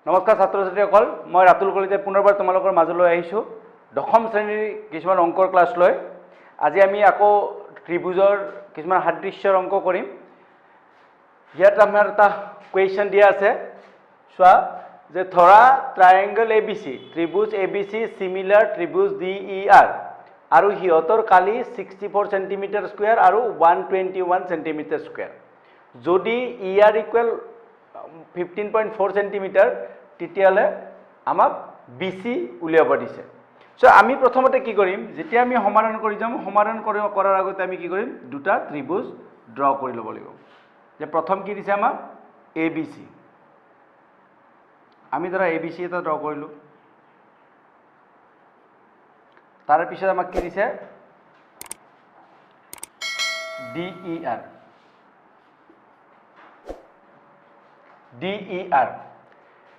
নমস্কাৰ ছাত্ৰ ছাত্ৰীসকল, মই ৰাতুল কলিতাই পুনৰবাৰ তোমালোকৰ মাজলৈ আহিছোঁ দশম শ্ৰেণীৰ কিছুমান অংকৰ ক্লাছ লৈ। আজি আমি আকৌ ত্ৰিভুজৰ কিছুমান সাদৃশ্যৰ অংক কৰিম। ইয়াত আমাৰ এটা কুৱেশ্যন দিয়া আছে, চোৱা যে ধৰা ট্ৰায়েংগল ABC, ত্ৰিভুজ ABC সিমিলাৰ ত্ৰিভুজ DER আৰু সিহঁতৰ কালি 64 সেন্টিমিটাৰ স্কয়াৰ আৰু 121 সেন্টিমিটাৰ স্কয়াৰ। যদি ER ইকুৱেল 15.4 সেন্টিমিটাৰ তেতিয়ালে আমাক BC উলিয়াব দিছে। সো আমি প্ৰথমতে কি কৰিম, যেতিয়া আমি সমাধান কৰি যাম, সমাধান কৰাৰ আগতে আমি কি কৰিম, দুটা ত্ৰিভুজ ড্ৰ কৰি ল'ব লাগিব। যে প্ৰথম কি দিছে আমাক ABC, আমি ধৰা ABC এটা ড্ৰ কৰিলোঁ। তাৰ পিছত আমাক কি দিছে DER,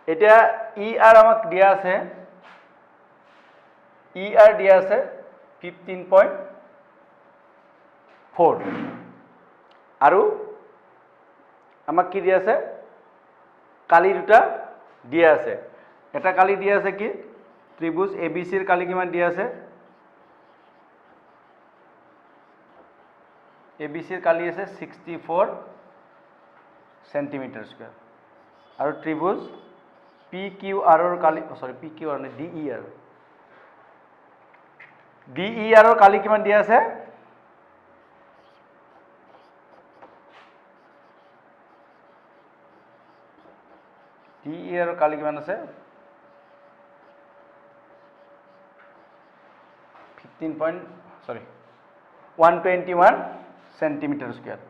এতিয়া ER আমাক দিয়া আছে, ER দিয়া আছে 15.4 আৰু আমাক কি দিয়া আছে, কালি দুটা দিয়া আছে। এটা কালি দিয়া আছে কি ত্ৰিভুজ ABCৰ কালি কিমান দিয়া আছে, ABCৰ কালি আছে 64 সেন্টিমিটাৰ স্কয়াৰ আৰু ত্ৰিভুজ PQRৰ কালি PQR নে DERৰ কালি কিমান দিয়া আছে, DERৰ কালি কিমান আছে 121 সেন্টিমিটার স্কয়ার।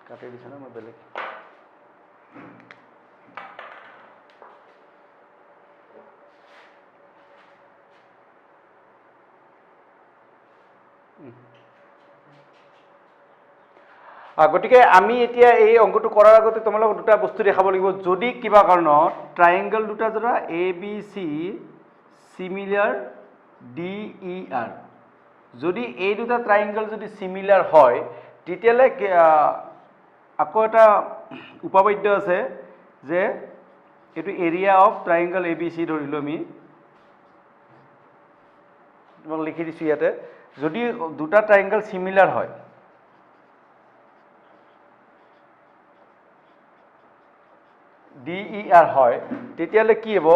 কাটি দিছে না মই বেলেগ। গতিকে আমি এতিয়া এই অংকটো কৰাৰ আগতে তোমালোকক দুটা বস্তু দেখাব লাগিব। যদি কিবা কাৰণত ট্ৰায়েংগল দুটা ধৰা ABC সিমিলাৰ DER, যদি এই দুটা ট্ৰায়েংগল যদি সিমিলাৰ হয় তেতিয়ালে আকৌ এটা উপপাদ্য আছে যে এইটো এৰিয়া অফ ট্ৰায়েংগল ABC ধৰিলো আমি, তোমাক লিখি দিছো ইয়াতে। যদি দুটা ট্ৰায়েংগল সিমিলাৰ হয়, DER হয়, তেতিয়ালে কি হ'ব,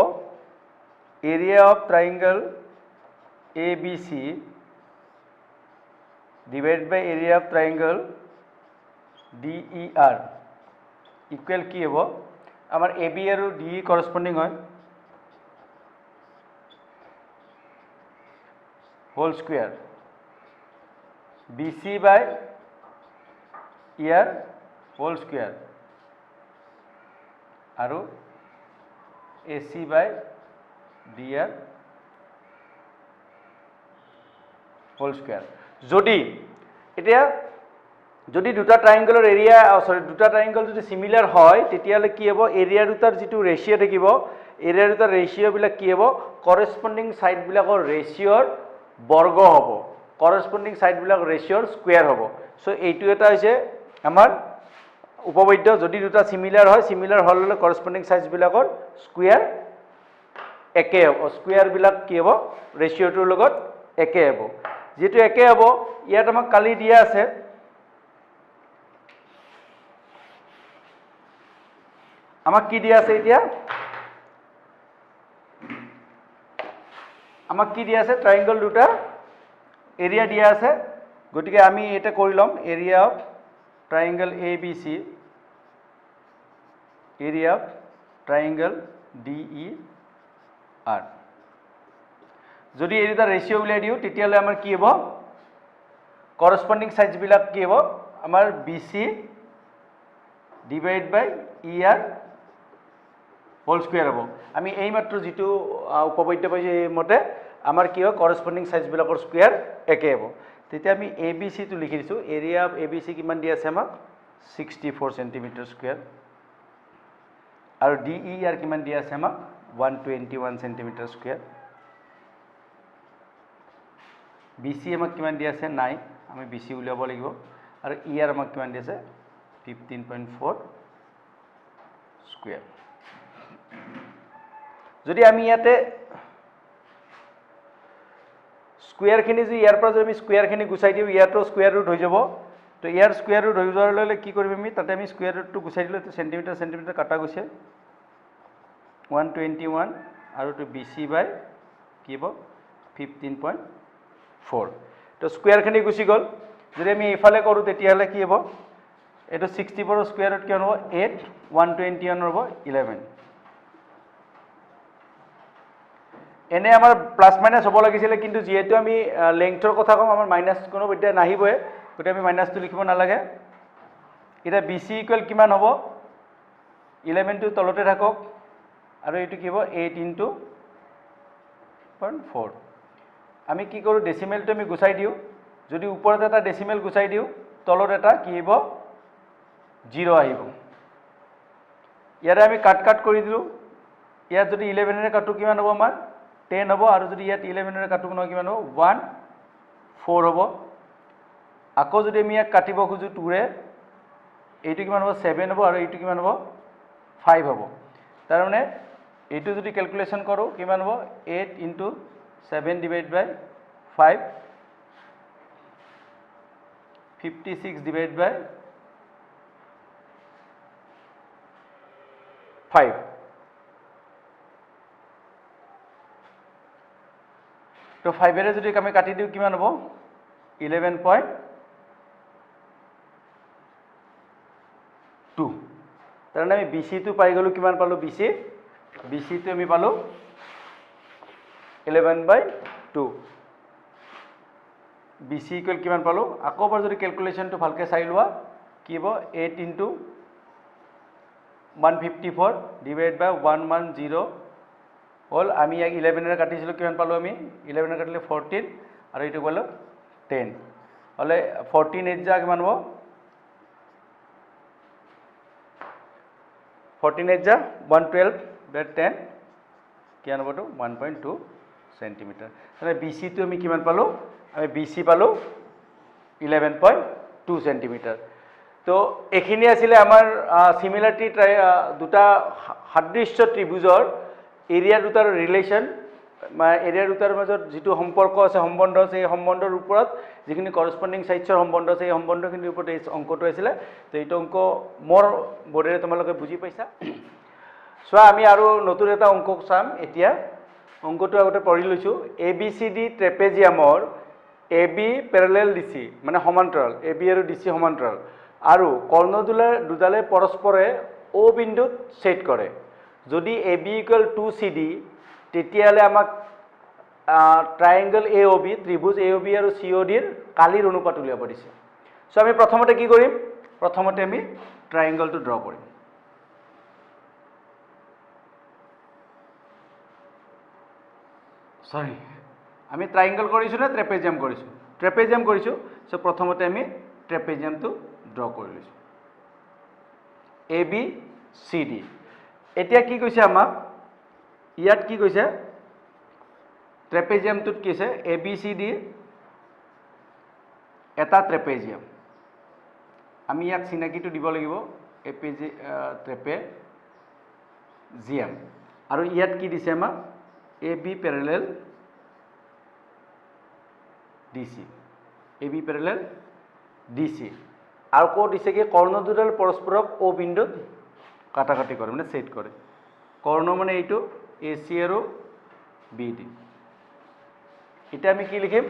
area of triangle ABC divide by area of triangle DER equal কি হ'ব, আমাৰ AB আৰু DE কৰসপন্ডিং হয়, হোল স্কয়াৰ BC বাই ER হোল স্কয়াৰ আৰু AC বাই DR হোল স্কয়াৰ। যদি এতিয়া যদি দুটা ট্ৰায়েংগলৰ এৰিয়া দুটা ট্ৰায়েংগল যদি সিমিলাৰ হয় তেতিয়ালে কি হ'ব, এৰিয়া দুটাৰ যিটো ৰেশিও থাকিব, এৰিয়া দুটাৰ ৰেশিও বিলাক কি হ'ব, কৰসপন্ডিং সাইড বিলাকৰ ৰেশিওৰ বৰ্গ হ'ব, কৰসপন্ডিং সাইড বিলাক ৰেশিওৰ স্কয়াৰ হ'ব। সো এইটো এটা হৈছে আমাৰ উপপাদ্য। যদি দুটা সিমিলাৰ হয়, সিমিলাৰ হলে কৰসপন্ডিং সাইড বিলাকৰ স্কয়াৰ একে হ'ব, স্কয়াৰ বিলাক কি হ'ব, ৰেশিওটোৰ লগত একে হ'ব। যেটো একে হ'ব, ইয়াত আমাক কালি দিয়া আছে আমাক কি দিয়া আছে, এতিয়া আমাক কি দিয়া আছে, ট্ৰায়েংগল দুটা এৰিয়া দিয়া আছে। গতিকে আমি এটা কৰি লম, area of triangle ABC, area of triangle DER। যদি এই দুটা ৰেশিও উলিয়াই দিও তেতিয়ালে আমাৰ কি হ'ব, কৰসপন্ডিং সাইড বিলাক কি হ'ব, আমাৰ BC ডিভাইড বাই ER হোল স্কয়াৰ হ'ব। আমি এই মাত্ৰ যেটো উপপাদ্য পাইছো এই মতে আমাৰ কি হয়, কৰসপন্ডিং সাইড বিলাকৰ স্কয়াৰ একে হ'ব। তেতিয়া আমি ABC টো লিখি দিছো, এৰিয়া অফ ABC কিমান দিয়া আছে আমাক 64 সেন্টিমিটাৰ স্কয়াৰ আৰু DER কিমান দিয়া আছে আমাক 121 সেন্টিমিটাৰ স্কয়াৰ। BC আমাক কিমান দিয়া আছে নাই, আমি BC উলিয়াব লাগিব, আৰু ER আমাক কিমান দিয়া আছে 15.4 স্কুৱেৰ যদি আমি ইয়াতে স্কুৱেৰখিনি যদি ইয়াৰ পৰা যদি আমি স্কুৱেৰখিনি গুচাই দিওঁ ইয়াতো স্কুৱেৰ ৰুট হৈ যাব তো ইয়াৰ স্কুৱেৰ ৰুট হৈ যোৱাৰ লগে কি কৰিম আমি তাতে আমি স্কুৱেৰ ৰুটটো গুচাই দিলোঁ চেণ্টিমিটাৰ চেণ্টিমিটাৰ কাটা গৈছে 121 আৰু তো BC বাই কি হ'ব 15.4 তো স্কুৱেৰখিনি গুচি গ'ল যদি আমি এইফালে কৰোঁ তেতিয়াহ'লে কি হ'ব এইটো 64 স্কুৱেৰ ৰুট কিমান হ'ব 8 121 হ'ব 11 এনে আমাৰ প্লাছ মাইনাছ হ'ব লাগিছিলে কিন্তু যিহেতু আমি লেংথৰ কথা কম আমাৰ মাইনাছ কোনো এতিয়া নাহিবই গতিকে আমি মাইনাছটো লিখিব নালাগে এতিয়া BC ইকুৱেল কিমান হ'ব 11 টো তলতে থাকক আৰু এইটো কি হ'ব 8 * 0.4 আমি কি কৰোঁ ডেচিমেলটো আমি গুচাই দিওঁ যদি ওপৰত এটা ডেচিমেল গুচাই দিওঁ তলত এটা কি হ'ব 0 আহিব ইয়াৰে আমি কাট কৰি দিলোঁ ইয়াত যদি 11 ৰে কাটো কিমান হ'ব আমাৰ 10 হ'ব আৰু যদি ইয়াত 11 ৰে কাটো নহয় কিমান হ'ব 1 4 হ'ব আকৌ যদি আমি ইয়াক কাটিব খুজো 2 ৰে এইটো কিমান হ'ব 7 হ'ব আৰু এইটো কিমান হ'ব 5 হ'ব তাৰ মানে এইটো যদি ক্যালকুলেশন কৰো কিমান হ'ব 8 * 7 / 5 56 / 5 তো 5 এৰে যদি আমি কাটি দিও কিমান হ'ব 11.2 তাৰ মানে আমি BC টো পাই গলো কিমান পালো BC টো আমি পালো 11/2 BC ইকুৱেল কিমান পালো আকৌ এবাৰ যদি ক্যালকুলেশনটো ভালকে চাই লোৱা কি হ'ব 8 * 154 / 110 হল আমি ইয়াক 11 ৰে কাটিছিলো কিমান পালো আমি 11 ৰে কাটিলে 14 আৰু এইটো পালো 10 হলে 14 8 যা কিমান হ'ব 14 8 যা 112 / 10 কিমান হ'ব তো 1.2 সেন্টিমিটাৰ মানে BC টো আমি কিমান পালো আমি BC পালো 11.2 সেন্টিমিটাৰ তো এখিনি আছিল আমাৰ সিমিলাৰিটি দুটা সাদৃশ্য ত্ৰিভুজৰ এৰিয়া দুটাৰ ৰিলেশন এৰিয়া দুটাৰ মাজত যেটো সম্পৰ্ক আছে সম্বন্ধ আছে এই সম্বন্ধৰ ওপৰত যিখিনি কৰসপন্ডিং সাইডছৰ সম্বন্ধ আছে এই সম্বন্ধখিনিৰ ওপৰত এই অংকটো আছিল তো এইটো অংক মোৰ বৰেৰে তোমালোকে বুজি পাইছা সোৱা আমি আৰু নতুন এটা অংক চাম এতিয়া অংকটো আগতে পঢ়ি লৈছো ABCD ট্ৰেপেজিয়ামৰ AB প্যাৰালেল DC মানে সমান্তৰাল AB আৰু DC সমান্তৰাল আৰু কৰ্ণদুডালে পৰস্পৰে O বিন্দুত ছেদ কৰে যদি AB = 2CD তেতিয়ালে আমাক ট্ৰায়াঙ্গল AOB ত্ৰিভুজ AOB আৰু COD ৰ কালিৰ অনুপাত উলিয়াব দিছে সো আমি প্ৰথমতে কি কৰিম প্ৰথমতে আমি ট্ৰায়াঙ্গলটো ড্ৰ কৰিম সৰি আমি ট্ৰায়াঙ্গল কৰিছো না ট্ৰেপেজিয়াম কৰিছো সো প্ৰথমতে আমি ট্ৰেপেজিয়ামটো ড্ৰ কৰি লৈছো ABCD এতিয়া কি কৈছে আমাক ইয়াত কি কৈছে ট্ৰেপেজিয়ামটোত কি আছে ABCD এটা ট্ৰেপেজিয়াম আমি ইয়াক চিনাকিটো দিব লাগিব ট্ৰেপেজিয়াম আৰু ইয়াত কি দিছে আমাক AB প্যাৰালেল DC আৰু কো দিছে কি কৰ্ণদুডাল পৰস্পৰক O বিন্দুত কাটাকাটি কৰে মানে ছেদ কৰে কৰ্ণ মানে এইটো AC আৰু BD এটা আমি কি লিখিম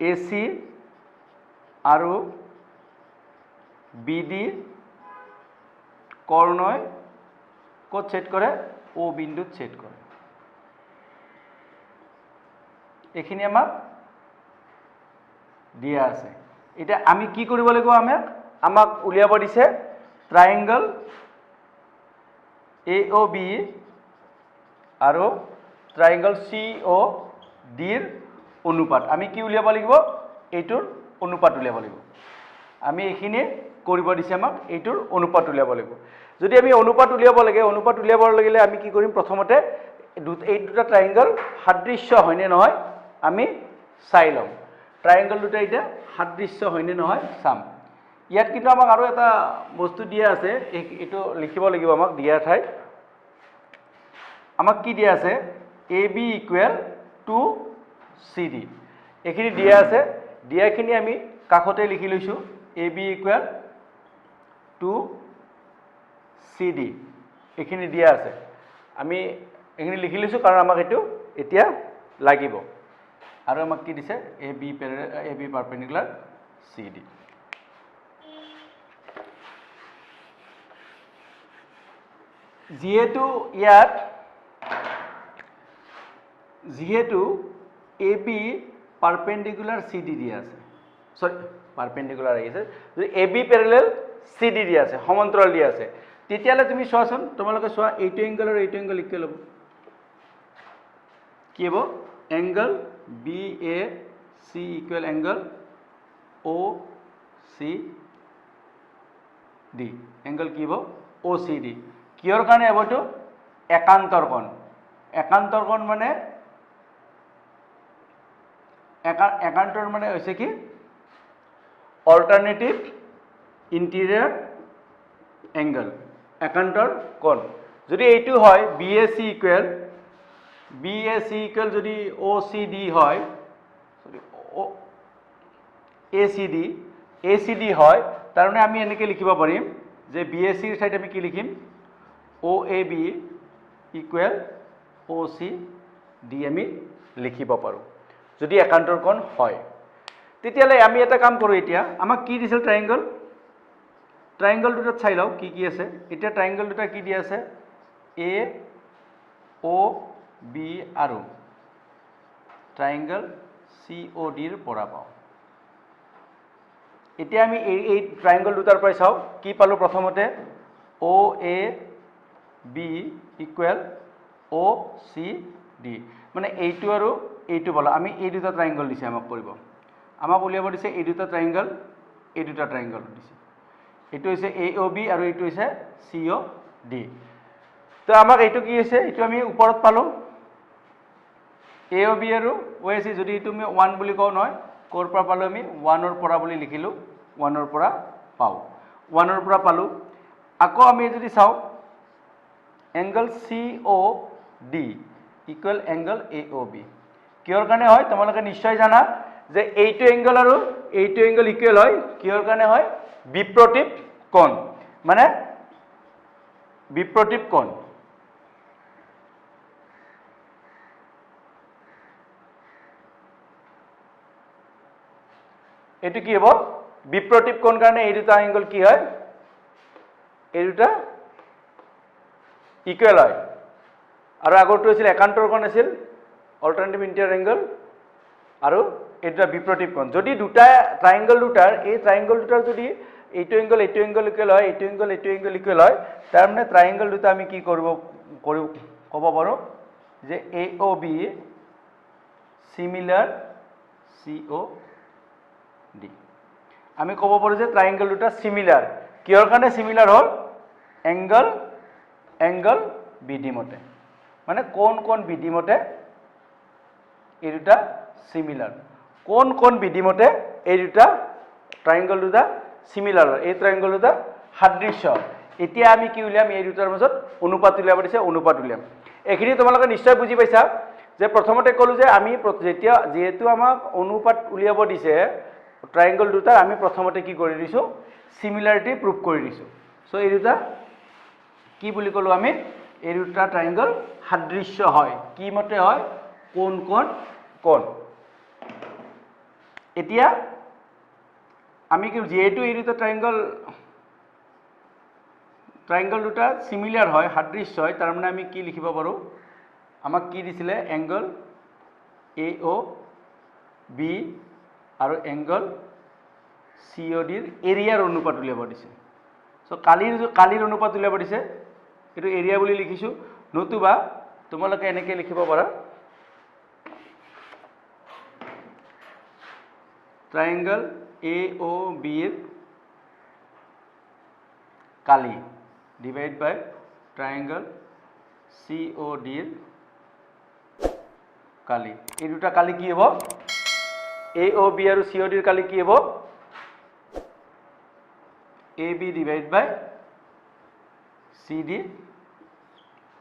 AC আৰু BD কৰ্ণয় ক'ত ছেদ কৰে O বিন্দুত ছেদ কৰে এখিনি দিয়া আছে এটা আমি কি কৰিব লাগিব আমাক উলিয়াব দিছে ট্ৰায়াঙ্গল AOB আৰু ট্ৰায়াঙ্গল COD ৰ অনুপাত আমি কি উলিয়াব লাগিব এইটোৰ অনুপাত উলিয়াব লাগিব আমি এখিনি কৰিব দিছে আমাক এইটোৰ অনুপাত উলিয়াব লাগিব যদি আমি অনুপাত উলিয়াব লাগিলে আমি কি কৰিম প্ৰথমতে এই দুটা ট্ৰায়াঙ্গল সাদৃশ্য হয়নে নহয় আমি চাই লম ট্ৰায়াঙ্গল দুটা এটা সাদৃশ্য হয়নে নহয় চাম ইয়াত কিন্তু আমাক আৰু এটা বস্তু দিয়া আছে, এইটো লিখিব লাগিব আমাক দিয়া ঠাইত। আমাক কি দিয়া আছে? AB equal to CD। এইখিনি দিয়া আছে, দিয়াখিনি আমি কাষতে লিখি লৈছোঁ, AB ইকুৱেল টু CD। এইখিনি দিয়া আছে, আমি এইখিনি লিখি লৈছোঁ কাৰণ আমাক এইটো এতিয়া লাগিব। আৰু আমাক কি দিছে? AB perpendicular CD। যিহেতু AB পাৰপেণ্ডিকুলাৰ CD দিয়া আছে, সৰি পাৰপেণ্ডিকুলাৰ আহিছে, যদি AB পেৰেলেল CD দিয়া আছে, সমান্তৰাল দিয়া আছে, তেতিয়াহ'লে তুমি চোৱাচোন, তোমালোকে চোৱা, এইটো এংগল আৰু এইটো এংগল ইকুৱেল হ'ব। কি হ'ব? Angle BAC equal angle OCD। Angle কি হ'ব? OCD। কিহৰ কাৰণে হ'ব এইটো? একান্তৰ কোণ। একান্তৰ কোণ মানে একান্তৰ মানে হৈছে কি? অল্টাৰনেটিভ ইণ্টিৰিয়ৰ এংগল, একান্তৰ কোণ। যদি এইটো হয় BAC ইকুৱেল যদি OCD হয়, ACD হয়, তাৰমানে আমি এনেকৈ লিখিব পাৰিম যে BACৰ ঠাইত আমি কি লিখিম? OAB ইকুৱেল OCD আমি লিখিব পাৰোঁ যদি একান্তৰ কোণ হয়। তেতিয়াহ'লে আমি এটা কাম কৰোঁ, এতিয়া আমাক কি দিছিল? ট্ৰাইংগল। ট্ৰাইংগল দুটাত চাই লওঁ কি কি আছে। এতিয়া ট্ৰাইংগল দুটা কি দিয়া আছে? AOB আৰু ট্ৰাইংগল CODৰ পৰা পাওঁ। এতিয়া আমি এই ট্ৰাইংগল দুটাৰ পৰাই চাওঁ, কি পালোঁ? প্ৰথমতে OAB ইকুৱেল OCD, মানে এইটো আৰু এইটো পালোঁ। আমি এই দুটা ট্ৰাইংগল দিছে আমাক কৰিব, আমাক উলিয়াব দিছে এই দুটা ট্ৰাইংগল, এই দুটা ট্ৰাইংগল দিছে। এইটো হৈছে AOB আৰু এইটো হৈছে COD। তো আমাক এইটো কি হৈছে? এইটো আমি ওপৰত পালোঁ, AOB আৰু OAC। যদি এইটো আমি 1 বুলি কওঁ নহয়, ক'ৰ পৰা পালোঁ? আমি 1ৰ পৰা বুলি লিখিলোঁ, 1ৰ পৰা পাওঁ, 1ৰ পৰা পালোঁ। আকৌ আমি যদি চাওঁ, angle COD equal angle AOB। কিহৰ কাৰণে হয়? তোমালোকে নিশ্চয় জানা যে এইটো এংগল আৰু এইটো এংগল ইকুৱেল হয়। কিহৰ কাৰণে হয়? বিপ্ৰতীপ কোণ, মানে বিপ্ৰতীপ কোণ। এইটো কি হ'ব? বিপ্ৰতীপ কোণ কাৰণে এই দুটা এংগল কি হয়? এই দুটা ইকুৱেল হয়। আৰু আগৰটো আছিল একান্তৰ কোণ আছিল, অল্টাৰনেটিভ ইণ্টিৰিয়ৰ এংগল, আৰু এই দুটা বিপ্ৰতীপ কোণ। যদি দুটা ট্ৰাইংগল দুটাৰ, এই ট্ৰাইংগল দুটাৰ যদি এইটো এংগল ইকুৱেল হয়, এইটো এংগল ইকুৱেল হয়, তাৰমানে ট্ৰাইংগল দুটা আমি কি ক'ব পাৰোঁ যে AOB চিমিলাৰ COD। আমি ক'ব পাৰোঁ যে ট্ৰাইংগল দুটা চিমিলাৰ। কিহৰ কাৰণে চিমিলাৰ হ'ল? এংগল বিধিমতে, মানে কোন বিধিমতে এই দুটা চিমিলাৰ। কোন বিধিমতে এই দুটা ট্ৰাইংগল দুটা চিমিলাৰ, এই ট্ৰাইংগল দুটা সাদৃশ্য। এতিয়া আমি কি উলিয়াম? এই দুটাৰ মাজত অনুপাত উলিয়াব দিছে, অনুপাত উলিয়াম। এইখিনি তোমালোকে নিশ্চয় বুজি পাইছা যে প্ৰথমতে ক'লোঁ যে আমি যিহেতু আমাক অনুপাত উলিয়াব দিছে ট্ৰাইংগল দুটাৰ, আমি প্ৰথমতে কি কৰি দিছোঁ? চিমিলাৰিটি প্ৰুভ কৰি দিছোঁ। চ' এই দুটা কি বুলি ক'লোঁ আমি? এই দুটা ট্ৰাইংগল সাদৃশ্য হয়। কি মতে হয়? কোন। এতিয়া আমি কি, যিহেতু এই দুটা ট্ৰাইংগল দুটা চিমিলাৰ হয়, সাদৃশ্য হয়, তাৰমানে আমি কি লিখিব পাৰোঁ? আমাক কি দিছিলে? এংগল AOB আৰু এংগল CODৰ এৰিয়াৰ অনুপাত উলিয়াব দিছে। চ' কালিৰ অনুপাত উলিয়াব দিছে, এইটো এৰিয়া বুলি লিখিছোঁ। নতুবা তোমালোকে এনেকৈ লিখিব পাৰা, ট্ৰাইংগল AOBৰ কালি ডিভাইড বাই ট্ৰাইংগল CODৰ কালি। এই দুটা কালি কি হ'ব? AOB আৰু CODৰ কালি কি হ'ব? AB ডিভাইড বাই CD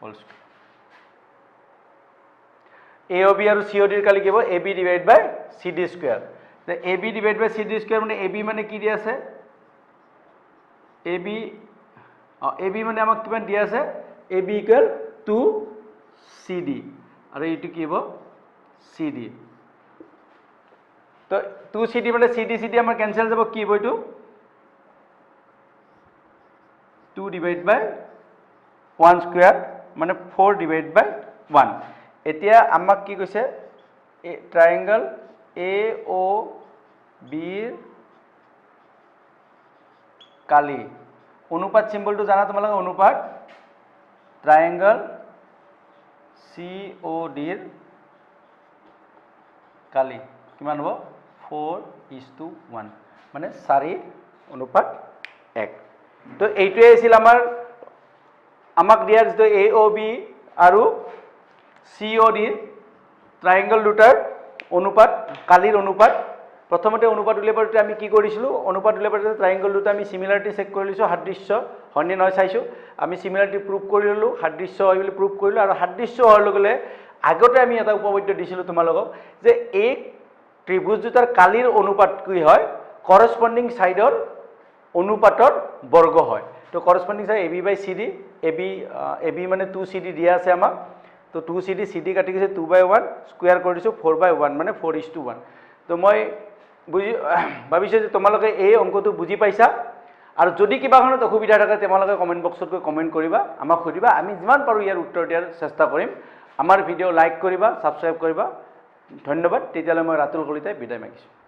হোল স্কয়াৰ AOB আৰু COD ৰ কালি কি হ'ব AB ডিভাইড বাই CD স্কয়ার তে AB ডিভাইড বাই CD স্কয়ার মানে AB মানে কি দিয়া আছে AB মানে আমাক কিমান দিয়া আছে AB ইকুয়াল 2CD আৰু এইটো কি হ'ব CD তো 2CD মানে CD আমাৰ কেনসেল যাব কি হ'ব এইটো 2 ডিভাইড বাই 1 স্কয়ার মানে 4 ডিভাইড বাই 1 এতিয়া আমাক কি কৈছে ট্রায়াঙ্গল AOB ৰ কালি অনুপাত সিম্বলটো জানা তোমালোকে অনুপাত ট্ৰায়াঙ্গল COD ৰ কালি কিমান হ'ব 4:1 মানে 4:1 তো এইটোৱে আছিল আমাক দিয়া যিটো AOB আৰু COD ৰ ট্ৰায়াঙ্গল দুটাৰ অনুপাত কালিৰ অনুপাত প্ৰথমতে অনুপাত উলিয়াবলৈ আমি কি কৰিছিলো অনুপাত উলিয়াবলৈ ট্ৰায়াঙ্গল দুটা আমি সিমিলাৰিটি চেক কৰি লৈছো সাদৃশ্য হয়নে নহয় চাইছো আমি সিমিলাৰিটি প্ৰুভ কৰি ললো সাদৃশ্য হয় বুলি প্ৰুভ কৰিলো আৰু সাদৃশ্য হোৱাৰ লগে আগতে আমি এটা উপপাদ্য দিছিলো তোমালোকক যে এই ত্ৰিভুজ দুটাৰ কালিৰ অনুপাত কি হয় কৰসপন্ডিং সাইডৰ অনুপাতৰ বৰ্গ হয় তো করসপন্ডিং সাইড AB বাই CD AB মানে 2CD দিয়া আছে আমাক তো 2CD CD কাটি গৈছে 2/1 স্কয়ার কৰি দিছো 4/1 মানে 4:1 তো মই ভাবিছো যে তোমালোকে এই অংকটো বুজি পাইছা আৰু যদি কিবা কাৰণত অসুবিধা থাকে তোমালোকে কমেন্ট বক্সত গৈ কমেন্ট কৰিবা আমাক সুধিবা আমি যিমান পাৰো ইয়াৰ উত্তৰ দিয়াৰ চেষ্টা কৰিম আমাৰ ভিডিও লাইক কৰিবা সাবস্ক্ৰাইব কৰিবা ধন্যবাদ তেতিয়ালৈ মই ৰাতুল কলিতাই বিদায় মাগিছো